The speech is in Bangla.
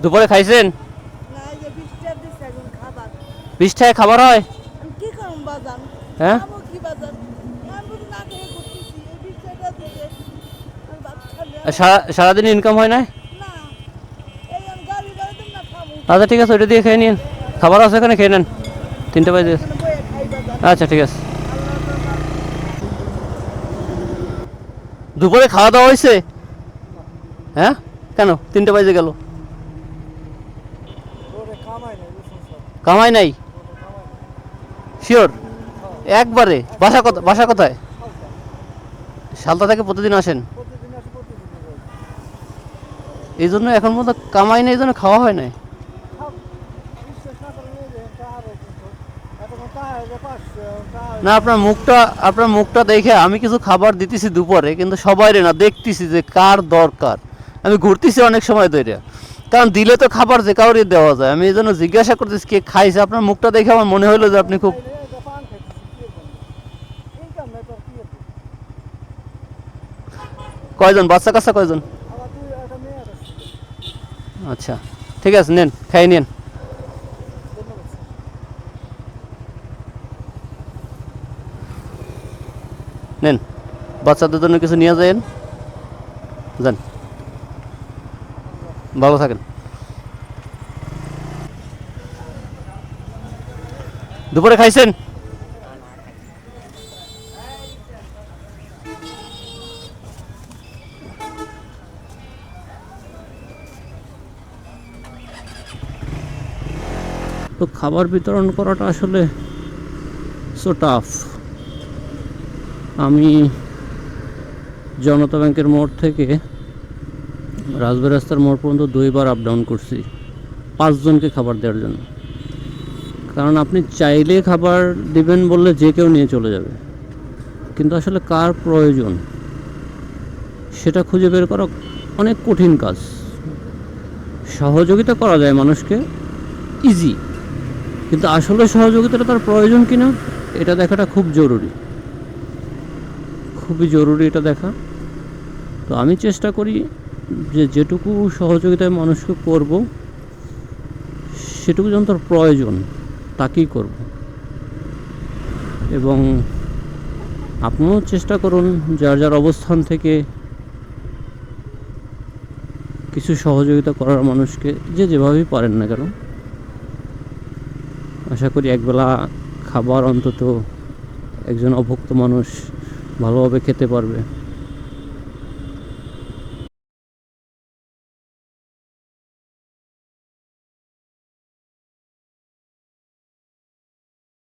দুপুরে খাইছেন? না, এই যে 20 টাকা দিচ্ছে এখন খাবার। 20 টাকায় খাবার হয়? আমি কি করব বাজান? হ্যাঁ, খাবো কি বাজান? আমি বুঝি না খেয়ে ঘুরতেছি। এই 20 টাকা দিছে। আমি ভাত খালি আর সারাদিন ইনকাম হয় না? না। এই আমি গাড়ি ভাড়া দিম না খাবো। আচ্ছা ঠিক আছে, ওইটা দিয়ে খেয়ে নিন। খাবার আছে এখানে, খেয়ে নেন। 3টা বাজে গেছে। এখানে বইয়ে খাই বাজান। আচ্ছা ঠিক আছে। আল্লাহ বাবা। দুপুরে খাওয়া দাওয়া হয়েছে? হ্যাঁ, কেন 3টা বাজে গেল? কামাই নাই? শিওর? একবারে? বাসা কোথায়? শালতা থেকে প্রতিদিন আসেন? এই জন্য এখন পর্যন্ত কামাই নেই, এই জন্য খাওয়া হয় নাই। না, আপনার মুখটা দেখে আমি কিছু খাবার দিতেছি দুপুরে, কিন্তু সবাই না দেখতেছি যে কার দরকার। আমি ঘুরতেছি অনেক সময় ধরে, কারণ দিলে তো খাবার যে কাউরে দেওয়া যায়। আমি এই জন্য জিজ্ঞাসা করতেছি কে খাইছে। আপনার মুখটা দেখে আমার মনে হলো যে আপনি খুব। কয়জন বাচ্চা কাচ্চা কয়জন? আচ্ছা ঠিক আছে, নেন খাই নেন। নেন, বাচ্চাদের জন্য কিছু নিয়ে যান। যান, ভালো থাকেন। দুপুরে খাইছেন? তো খাবার বিতরণ করাটা আসলে সো টাফ। আমি জনতা ব্যাংকের মোড় থেকে রাজবাড়ী রাস্তার মোড় পর্যন্ত 2বার আপ ডাউন করছি 5 জনকে খাবার দেওয়ার জন্য। কারণ আপনি চাইলে খাবার দিবেন বললে যে কেউ নিয়ে চলে যাবে, কিন্তু আসলে কার প্রয়োজন সেটা খুঁজে বের করা অনেক কঠিন কাজ। সহযোগিতা করা যায় মানুষকে, ইজি, কিন্তু আসলে সহযোগিতাটা তার প্রয়োজন কিনা এটা দেখাটা খুব জরুরি, খুবই জরুরি এটা দেখা। তো আমি চেষ্টা করি যে যেটুকু সহযোগিতায় মানুষকে করব সেটুকু যেন তার প্রয়োজন তাকেই করব। এবং আপনিও চেষ্টা করুন যার যার অবস্থান থেকে কিছু সহযোগিতা করার মানুষকে, যে যেভাবেই পারেন না কেন। আশা করি একবেলা খাবার অন্তত একজন অভুক্ত মানুষ ভালোভাবে খেতে পারবে।